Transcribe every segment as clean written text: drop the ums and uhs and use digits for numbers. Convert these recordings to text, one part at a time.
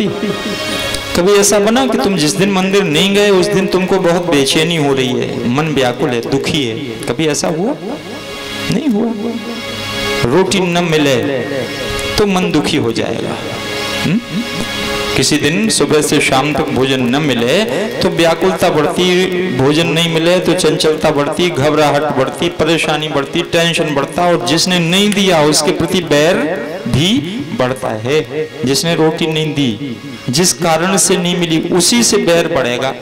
बढ़ती। कभी ऐसा बना कि तुम जिस दिन मंदिर नहीं गए उस दिन तुमको बहुत बेचैनी हो रही है, मन व्याकुल है, दुखी है? कभी ऐसा हुआ? नहीं हुआ। रोटी न मिले तो मन दुखी हो जाएगा। किसी दिन सुबह से शाम तक भोजन न मिले तो व्याकुलता बढ़ती, भोजन नहीं मिले तो चंचलता बढ़ती, घबराहट बढ़ती, परेशानी बढ़ती, टेंशन बढ़ता, और जिसने नहीं दिया उसके प्रति बैर भी बढ़ता है। जिसने रोटी नहीं दी, जिस कारण से नहीं मिली, उसी से बैर बढ़ेगा।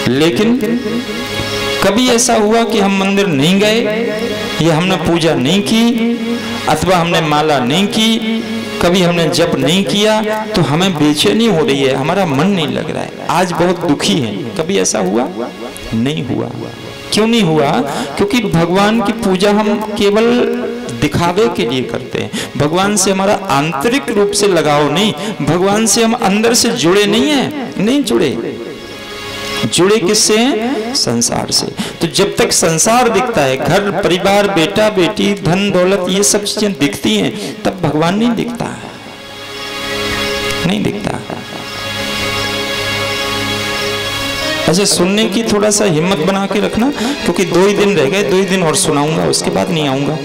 लेकिन कभी ऐसा हुआ कि हम मंदिर नहीं गए, या हमने पूजा नहीं की, अथवा हमने माला नहीं की, कभी हमने जप नहीं किया, तो हमें बेचैनी हो रही है, हमारा मन नहीं लग रहा है, आज बहुत दुखी है? कभी ऐसा हुआ? नहीं हुआ। क्यों नहीं हुआ? क्योंकि भगवान की पूजा हम केवल दिखावे के लिए करते हैं। भगवान से हमारा आंतरिक रूप से लगाव नहीं, भगवान से हम अंदर से जुड़े नहीं हैं, नहीं जुड़े। जुड़े किससे हैं? संसार से। तो जब तक संसार दिखता है, घर परिवार, बेटा बेटी, धन दौलत, ये सब चीजें दिखती हैं, तब भगवान नहीं दिखता, नहीं दिखता। ऐसे सुनने की थोड़ा सा हिम्मत बना के रखना, क्योंकि 2 ही दिन रह गए, 2 ही दिन और सुनाऊंगा, उसके बाद नहीं आऊंगा,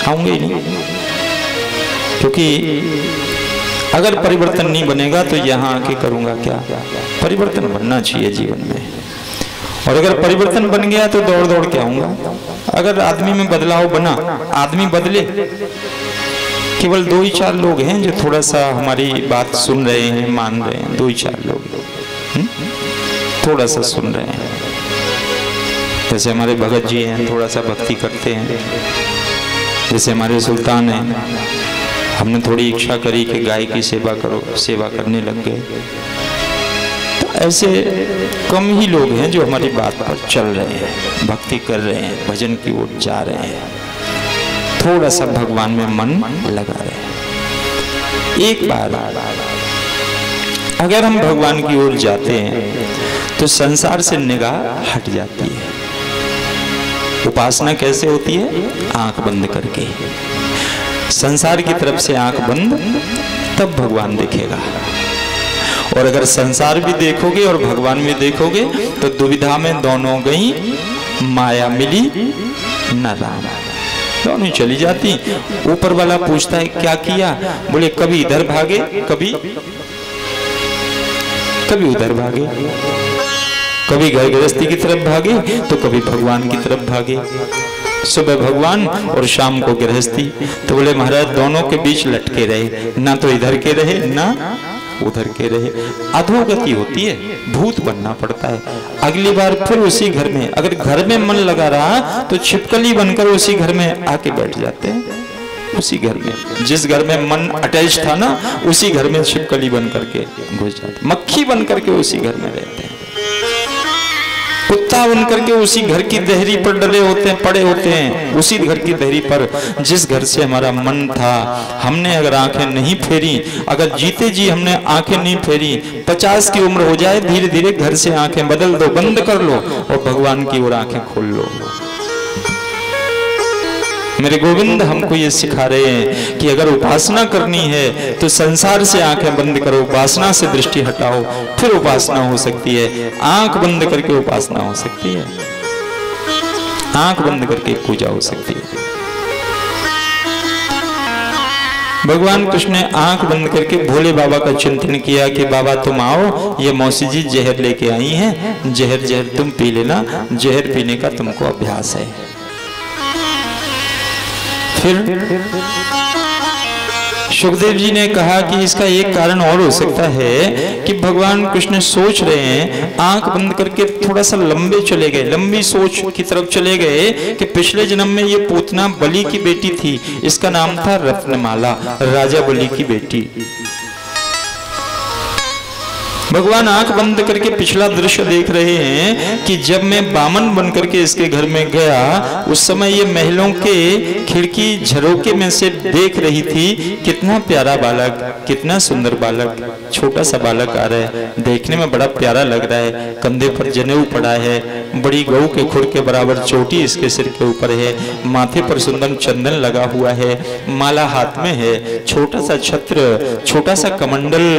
आऊंगा ही नहीं। क्योंकि अगर परिवर्तन नहीं बनेगा तो यहाँ आके करूंगा क्या? परिवर्तन बनना चाहिए जीवन में, और अगर परिवर्तन बन गया तो दौड़ दौड़ के आऊंगा। अगर आदमी में बदलाव बना, आदमी बदले, केवल 2 ही 4 लोग हैं जो थोड़ा सा हमारी बात सुन रहे हैं, मान रहे हैं, 2 ही 4 लोग थोड़ा सा सुन रहे हैं। जैसे हमारे भगत जी हैं, थोड़ा सा भक्ति करते हैं, जैसे हमारे सुल्तान हैं, हमने थोड़ी इच्छा करी कि गाय की सेवा करो, सेवा करने लग गए। तो ऐसे कम ही लोग हैं जो हमारी बात पर चल रहे हैं, भक्ति कर रहे हैं, भजन की ओर जा रहे हैं, थोड़ा सा भगवान में मन लगा रहे हैं। एक बार अगर हम भगवान की ओर जाते हैं तो संसार से निगाह हट जाती है। उपासना कैसे होती है? आंख बंद करके, संसार की तरफ से आंख बंद, तब भगवान दिखेगा। और अगर संसार भी देखोगे और भगवान भी देखोगे तो दुविधा में दोनों गई, माया मिली न राम, दोनों चली जाती। ऊपर वाला पूछता है क्या किया? बोले कभी इधर भागे, कभी उधर भागे, कभी घर गृहस्थी की तरफ भागे तो कभी भगवान की तरफ भागे। सुबह भगवान और शाम को गृहस्थी। तो बोले महाराज दोनों के बीच लटके रहे, ना तो इधर के रहे ना उधर के रहे, अधोगति होती है, भूत बनना पड़ता है। अगली बार फिर उसी घर में, अगर घर में मन लगा रहा तो छिपकली बनकर उसी घर में आके बैठ जाते हैं। उसी घर में, जिस घर में मन अटैच था ना, उसी घर में छिपकली बन करके घुस जाते, मक्खी बन करके उसी घर में रहते हैं, कुत्ता बन करके उसी घर की देहरी पर डले होते हैं, पड़े होते हैं, उसी घर की देहरी पर। जिस घर से हमारा मन था, हमने अगर आंखें नहीं फेरी, अगर जीते जी हमने आंखें नहीं फेरी, 50 की उम्र हो जाए, धीरे धीरे घर से आंखें बदल दो, बंद कर लो और भगवान की ओर आंखें खोल लो। मेरे गोविंद हमको ये सिखा रहे हैं कि अगर उपासना करनी है तो संसार से आंखें बंद करो, उपासना से दृष्टि हटाओ, फिर उपासना हो सकती है। आंख बंद करके उपासना हो सकती है, आंख बंद करके पूजा हो सकती है। भगवान कृष्ण ने आंख बंद करके भोले बाबा का चिंतन किया कि बाबा तुम आओ, ये मौसी जी जहर लेके आई हैं, जहर तुम पी लेना, जहर पीने का तुमको अभ्यास है। फिर सुखदेव जी ने कहा कि इसका एक कारण और हो सकता है कि भगवान कृष्ण सोच रहे हैं, आंख बंद करके थोड़ा सा लंबे चले गए, लंबी सोच की तरफ चले गए कि पिछले जन्म में ये पूतना बलि की बेटी थी, इसका नाम था रत्नमाला, राजा बलि की बेटी। भगवान आंख बंद करके पिछला दृश्य देख रहे हैं कि जब मैं बामन बन करके इसके घर में गया, उस समय ये महलों के खिड़की झरोके में से देख रही थी। कितना प्यारा बालक, कितना सुंदर बालक, छोटा सा बालक आ रहा है, देखने में बड़ा प्यारा लग रहा है। कंधे पर जनेऊ पड़ा है, बड़ी गऊ के खुर के बराबर चोटी इसके सिर के ऊपर है, माथे पर सुंदर चंदन लगा हुआ है, माला हाथ में है, छोटा सा छत्र, छोटा सा कमंडल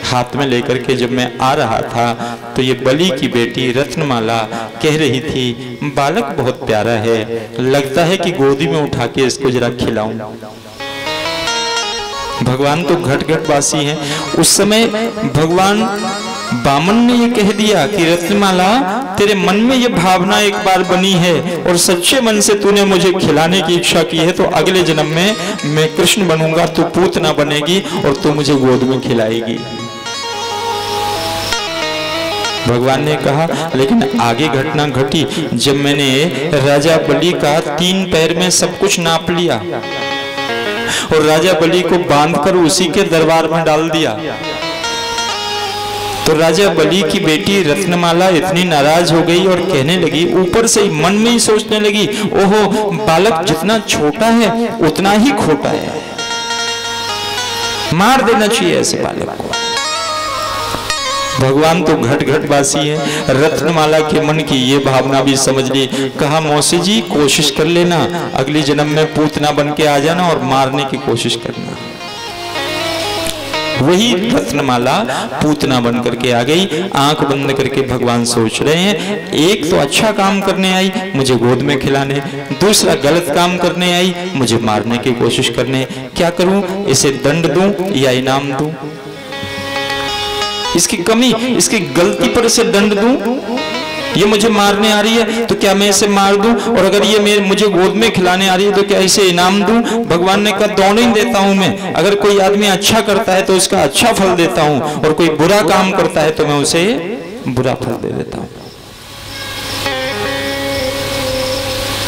हाथ में लेकर के जब मैं आ रहा था तो ये बलि की बेटी रत्नमाला कह रही थी, बालक बहुत प्यारा है, लगता है कि गोदी में उठा के इसको जरा खिलाऊं। भगवान तो घट घट वासी हैं। उस समय भगवान बामन ने ये कह दिया कि रत्नमाला, तेरे मन में ये भावना एक बार बनी है और सच्चे मन से तूने मुझे खिलाने की इच्छा की है, तो अगले जन्म में मैं कृष्ण बनूंगा, तू पूतना बनेगी और तू मुझे गोद में खिलाएगी। भगवान ने कहा, लेकिन आगे घटना घटी। जब मैंने राजा बलि का 3 पैर में सब कुछ नाप लिया और राजा बलि को बांधकर उसी के दरबार में डाल दिया, तो राजा बलि की बेटी रत्नमाला इतनी नाराज हो गई और कहने लगी, ऊपर से ही मन में ही सोचने लगी, ओहो, बालक जितना छोटा है उतना ही खोटा है, मार देना चाहिए ऐसे बालक को। भगवान तो घट घट वासी है। रत्नमाला के मन की ये भावना भी समझ ली। कहा, मौसी जी कोशिश कर लेना, अगले जन्म में पूतना बन के आ जाना और मारने की कोशिश करना। वही रत्नमाला पूतना बन करके आ गई। आंख बंद करके भगवान सोच रहे हैं, एक तो अच्छा काम करने आई मुझे गोद में खिलाने, दूसरा गलत काम करने आई मुझे मारने की कोशिश करने। क्या करूं, इसे दंड दूं या इनाम दूं? इसकी कमी, इसकी गलती पर इसे दंड दूं? ये मुझे मारने आ रही है तो क्या मैं इसे मार दूं? और अगर ये मुझे गोद में खिलाने आ रही है तो क्या इसे इनाम दूं? भगवान ने कहा, दोनों ही देता हूं मैं। अगर कोई आदमी अच्छा करता है तो उसका अच्छा फल देता हूं, और कोई बुरा काम करता है तो मैं उसे बुरा फल दे देता हूं।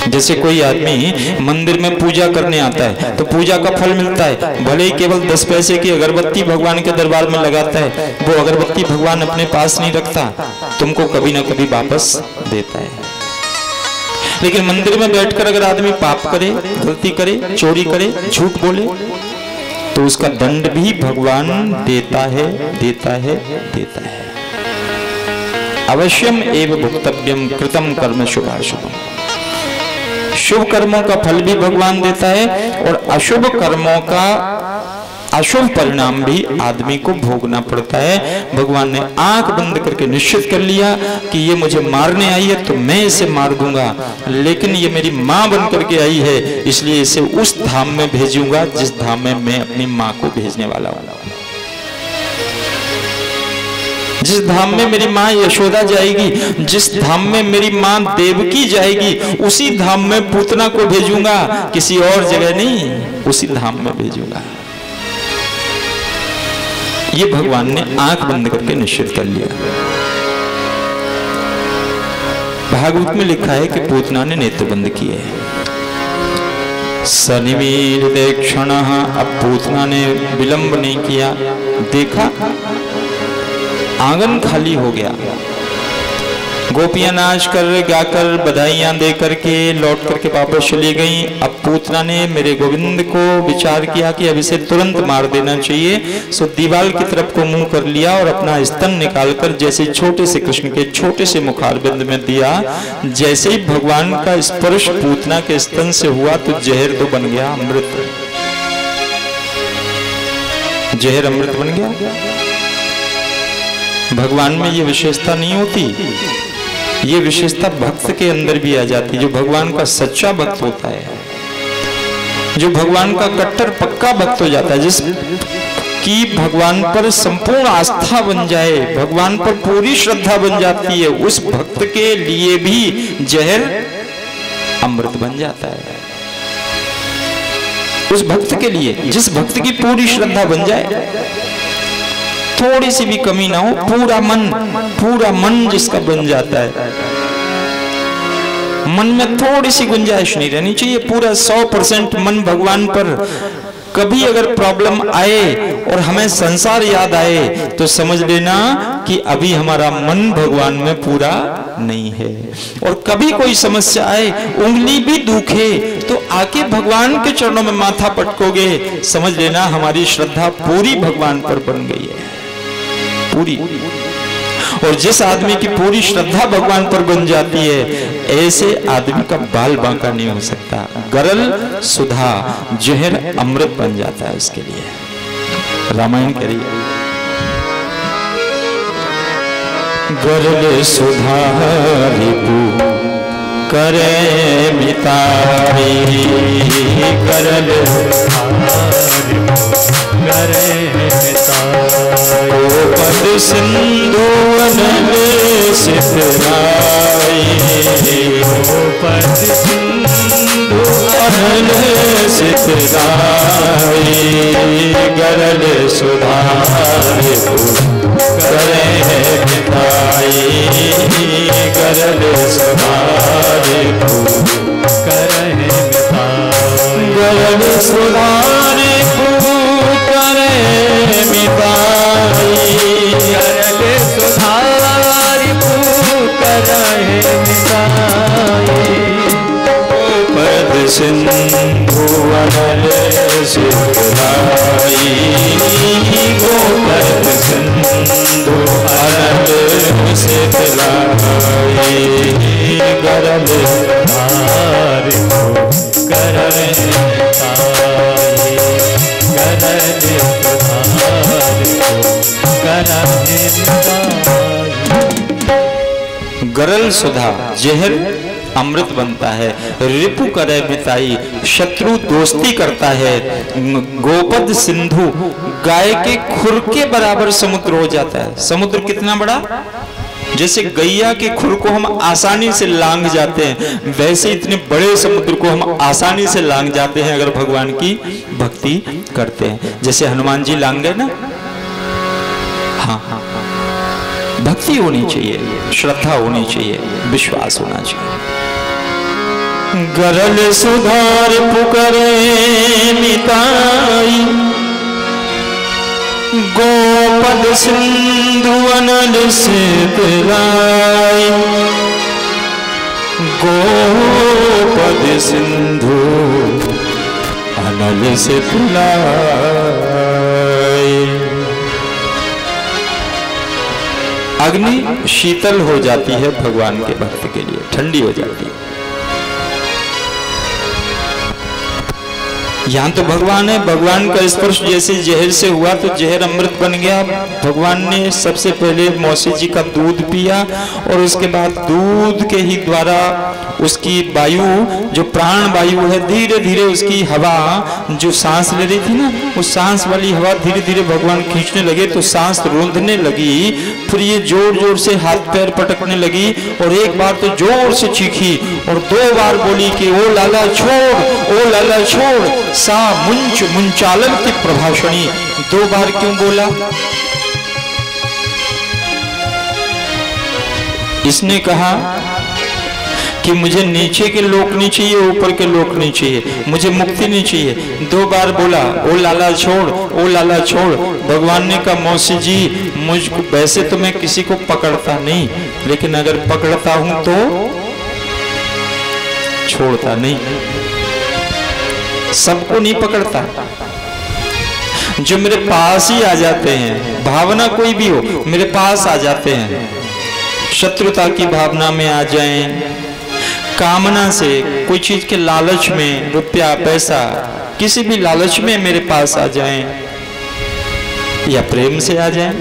जैसे कोई आदमी मंदिर में पूजा करने आता है तो पूजा का फल मिलता है, भले ही केवल 10 पैसे की अगरबत्ती भगवान के दरबार में लगाता है, वो अगरबत्ती भगवान अपने पास नहीं रखता, तुमको कभी ना कभी वापस देता है। लेकिन मंदिर में बैठकर अगर आदमी पाप करे, गलती करे, चोरी करे, झूठ बोले, तो उसका दंड भी भगवान देता है, देता है, देता है। अवश्यम एव भुक्तव्यम कृतम कर्म शुभाशुभम। शुभ कर्मों का फल भी भगवान देता है और अशुभ कर्मों का अशुभ परिणाम भी आदमी को भोगना पड़ता है। भगवान ने आंख बंद करके निश्चित कर लिया कि ये मुझे मारने आई है तो मैं इसे मार दूंगा, लेकिन ये मेरी माँ बन करके आई है, इसलिए इसे उस धाम में भेजूंगा जिस धाम में मैं अपनी माँ को भेजने वाला हूं। जिस धाम में मेरी माँ यशोदा जाएगी, जिस धाम में मेरी माँ देवकी जाएगी, उसी धाम में पूतना को भेजूंगा, किसी और जगह नहीं, उसी धाम में भेजूंगा। ये भगवान ने आंख बंद करके निश्चित कर लिया। भागवत में लिखा है कि पूतना ने नेत्र बंद किए। सनिमीलिते क्षणः, अब पूतना ने विलंब नहीं किया, देखा आंगन खाली हो गया। गोपियां नाच कर, गाकर, बधाइयां दे करके लौट करके वापस चली गईं। अब पूतना ने मेरे गोविंद को विचार किया कि अब इसे तुरंत मार देना चाहिए, सो दीवार की तरफ को मुंह कर लिया और अपना स्तन निकालकर जैसे छोटे से कृष्ण के छोटे से मुखारबिंद में दिया। जैसे ही भगवान का स्पर्श पूतना के स्तन से हुआ तो जहर तो बन गया अमृत, जहर अमृत बन गया। भगवान में ये विशेषता नहीं होती, ये विशेषता भक्त के अंदर भी आ जाती। जो भगवान का सच्चा भक्त होता है, जो भगवान का कट्टर पक्का भक्त हो जाता है, जिसकी भगवान पर संपूर्ण आस्था बन जाए, भगवान पर पूरी श्रद्धा बन जाती है, उस भक्त के लिए भी जहर अमृत बन जाता है। उस भक्त के लिए, जिस भक्त की पूरी श्रद्धा बन जाए, थोड़ी सी भी कमी ना हो, पूरा मन जिसका बन जाता है, मन में थोड़ी सी गुंजाइश नहीं रहनी चाहिए, पूरा 100% मन भगवान पर कभी अगर प्रॉब्लम आए और हमें संसार याद आए तो समझ लेना कि अभी हमारा मन भगवान में पूरा नहीं है। और कभी कोई समस्या आए, उंगली भी दुखे तो आके भगवान के चरणों में माथा पटकोगे, समझ लेना हमारी श्रद्धा पूरी भगवान पर बन गई है, पूरी। और जिस आदमी की पूरी श्रद्धा भगवान पर बन जाती है, ऐसे आदमी का बाल बांका नहीं हो सकता। गरल सुधा जहर अमृत बन जाता है उसके लिए। रामायण करिए, गरल सुधा रिपु करे मिताई, गरल करे मिताई, पद सिंधु अनल सितराई, पद सिंधु अनल सितराई, गरल सुधा करे मिताई, गरल सुधा करे मिताई, गरल सुधा करे मिताई, गरल सुधारी करे मिताई, पद सिंधु अनल सितराई, गोपद सिंधु अनल सितराई, गरल सुधारी करे मिताई, गरल गरल सुधा जहर अमृत बनता है, रिपु करे मिताई शत्रु दोस्ती करता है, गोपद सिंधु गाय के खुर के बराबर समुद्र हो जाता है। समुद्र कितना बड़ा, जैसे गैया के खुर को हम आसानी से लांग जाते हैं, वैसे इतने बड़े समुद्र को हम आसानी से लांग जाते हैं अगर भगवान की भक्ति करते हैं। जैसे हनुमान जी लांग गए ना। हाँ हाँ, भक्ति होनी चाहिए, श्रद्धा होनी चाहिए, विश्वास होना चाहिए। गरल सुधार पुकरे मिताई, गोपद सिंधु अनल सितराई, गोपद सिंधु अनल सितराई। अग्नि शीतल हो जाती है भगवान के भक्त के लिए, ठंडी हो जाती है। यहाँ तो भगवान है, भगवान का स्पर्श जैसे जहर से हुआ तो जहर अमृत बन गया। भगवान ने सबसे पहले मौसी जी का दूध पिया और उसके बाद दूध के ही द्वारा उसकी वायु, जो प्राण वायु है, धीरे धीरे उसकी हवा जो सांस ले रही थी ना, उस सांस वाली हवा धीरे धीरे भगवान खींचने लगे तो सांस रूंधने लगी। फिर ये जोर जोर से हाथ पैर पटकने लगी और एक बार तो जोर से चीखी और 2 बार बोली कि ओ लाला छोड़, ओ लाला छोड़। सा मुंच मुंचालन की प्रभाषणी 2 बार क्यों बोला? इसने कहा कि मुझे नीचे के लोक नहीं चाहिए, ऊपर के लोक नहीं चाहिए, मुझे मुक्ति नहीं चाहिए। 2 बार बोला ओ लाला छोड़, ओ लाला छोड़। भगवान ने कहा मौसी जी, मुझको वैसे तो मैं किसी को पकड़ता नहीं, लेकिन अगर पकड़ता हूं तो छोड़ता नहीं, सबको नहीं पकड़ता। जो मेरे पास ही आ जाते हैं, भावना कोई भी हो, मेरे पास आ जाते हैं, शत्रुता की भावना में आ जाएं, कामना से, कोई चीज के लालच में, रुपया पैसा किसी भी लालच में मेरे पास आ जाएं, या प्रेम से आ जाएं,